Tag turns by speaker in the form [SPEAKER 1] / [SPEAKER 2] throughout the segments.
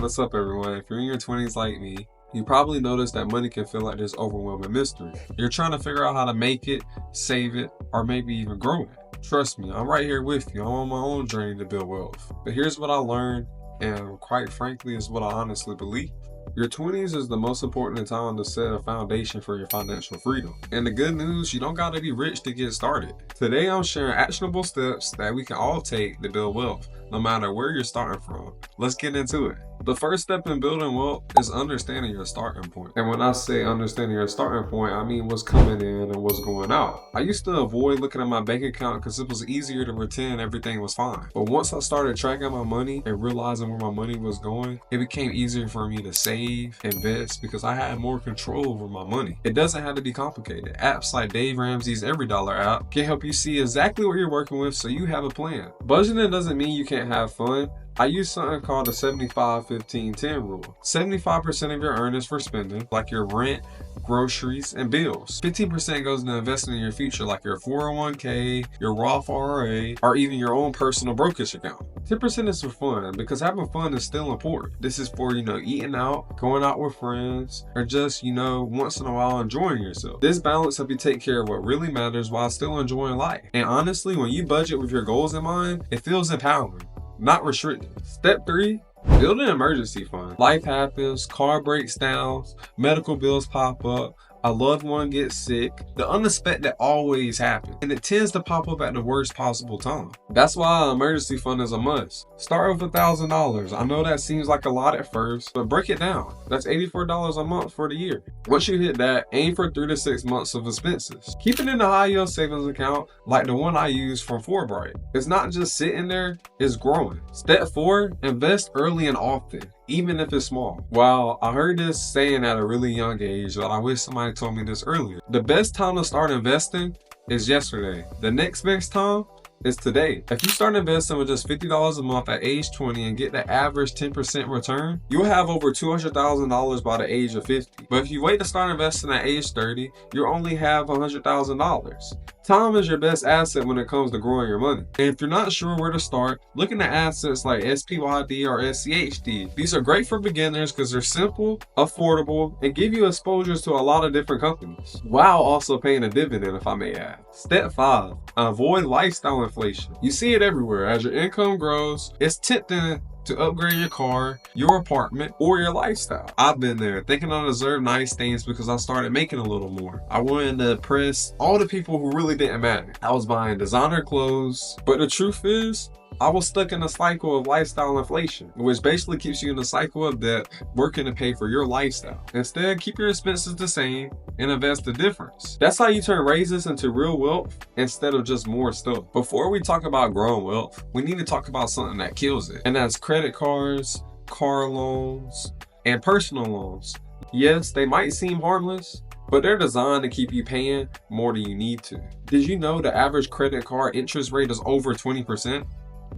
[SPEAKER 1] What's up, everyone? If you're in your 20s like me, you probably noticed that money can feel like this overwhelming mystery. You're trying to figure out how to make it, save it, or maybe even grow it. Trust me, I'm right here with you. I'm on my own journey to build wealth. But here's what I learned, and quite frankly, is what I honestly believe. Your 20s is the most important time to set a foundation for your financial freedom. And the good news, you don't gotta be rich to get started. Today, I'm sharing actionable steps that we can all take to build wealth, no matter where you're starting from. Let's get into it. The first step in building wealth is understanding your starting point. And when I say understanding your starting point, I mean what's coming in and what's going out. I used to avoid looking at my bank account because it was easier to pretend everything was fine. But once I started tracking my money and realizing where my money was going, it became easier for me to save, invest, because I had more control over my money. It doesn't have to be complicated. Apps like Dave Ramsey's Every Dollar app can help you see exactly what you're working with so you have a plan. Budgeting doesn't mean you can't have fun. I use something called the 75-15-10 rule. 75% of your earnings for spending, like your rent, groceries, and bills. 15% goes into investing in your future, like your 401k, your Roth IRA, or even your own personal brokerage account. 10% is for fun, because having fun is still important. This is for, eating out, going out with friends, or just, once in a while enjoying yourself. This balance helps you take care of what really matters while still enjoying life. And honestly, when you budget with your goals in mind, it feels empowering, not restricted. Step 3, build an emergency fund. Life happens, car breaks down, medical bills pop up, a loved one gets sick. The unexpected always happens, and it tends to pop up at the worst possible time. That's why an emergency fund is a must. Start with $1,000. I know that seems like a lot at first, but break it down. That's $84 a month for the year. Once you hit that, aim for 3 to 6 months of expenses. Keep it in a high yield savings account like the one I use from Forbright. It's not just sitting there, it's growing. Step 4, invest early and often, even if it's small. Wow, I heard this saying at a really young age, but I wish somebody told me this earlier. The best time to start investing is yesterday. The next best time is today. If you start investing with just $50 a month at age 20 and get the average 10% return, you'll have over $200,000 by the age of 50. But if you wait to start investing at age 30, you'll only have $100,000. Time is your best asset when it comes to growing your money. And if you're not sure where to start, looking at assets like SPYD or SCHD. These are great for beginners because they're simple, affordable, and give you exposures to a lot of different companies, while also paying a dividend, if I may add. Step 5, avoid lifestyle inflation. You see it everywhere. As your income grows, it's tempting to upgrade your car, your apartment, or your lifestyle. I've been there, thinking I deserve nice things because I started making a little more. I wanted to impress all the people who really didn't matter. I was buying designer clothes, but the truth is, I was stuck in a cycle of lifestyle inflation, which basically keeps you in a cycle of debt, working to pay for your lifestyle. Instead, keep your expenses the same and invest the difference. That's how you turn raises into real wealth instead of just more stuff. Before we talk about growing wealth, we need to talk about something that kills it, and that's credit cards, car loans, and personal loans. Yes, they might seem harmless, but they're designed to keep you paying more than you need to. Did you know the average credit card interest rate is over 20%?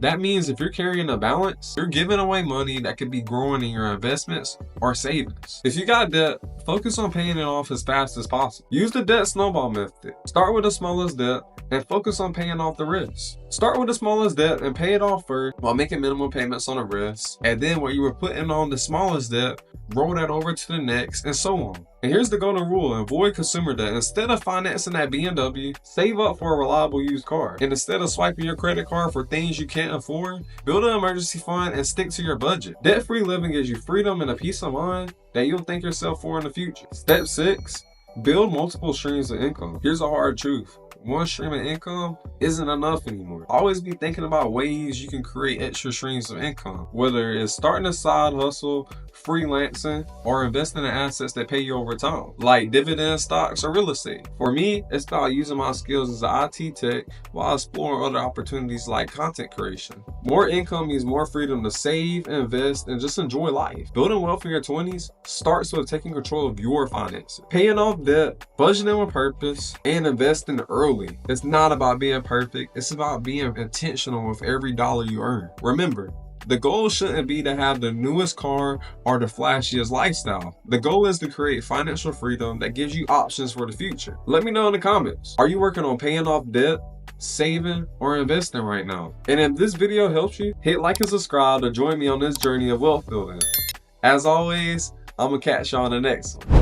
[SPEAKER 1] That means if you're carrying a balance, you're giving away money that could be growing in your investments or savings. If you got debt, focus on paying it off as fast as possible. Use the debt snowball method. Start with the smallest debt and focus on paying off the rest. Start with the smallest debt and pay it off first while making minimum payments on the rest. And then what you were putting on the smallest debt, roll that over to the next, and so on. And here's the golden rule: avoid consumer debt. Instead of financing that BMW, save up for a reliable used car. And instead of swiping your credit card for things you can't afford, build an emergency fund and stick to your budget. Debt-free living gives you freedom and a peace of mind that you'll thank yourself for in the future. Step 6, build multiple streams of income. Here's a hard truth: one stream of income isn't enough anymore. Always be thinking about ways you can create extra streams of income, whether it's starting a side hustle, freelancing, or investing in assets that pay you over time, like dividend stocks or real estate. For me, it's about using my skills as an IT tech while exploring other opportunities like content creation. More income means more freedom to save, invest, and just enjoy life. Building wealth in your 20s starts with taking control of your finances, paying off debt, budgeting with purpose, and investing early. It's not about being perfect, it's about being intentional with every dollar you earn. Remember, the goal shouldn't be to have the newest car or the flashiest lifestyle. The goal is to create financial freedom that gives you options for the future. Let me know in the comments. Are you working on paying off debt, saving, or investing right now? And if this video helps you, hit like and subscribe to join me on this journey of wealth building. As always, I'm gonna catch y'all on the next one.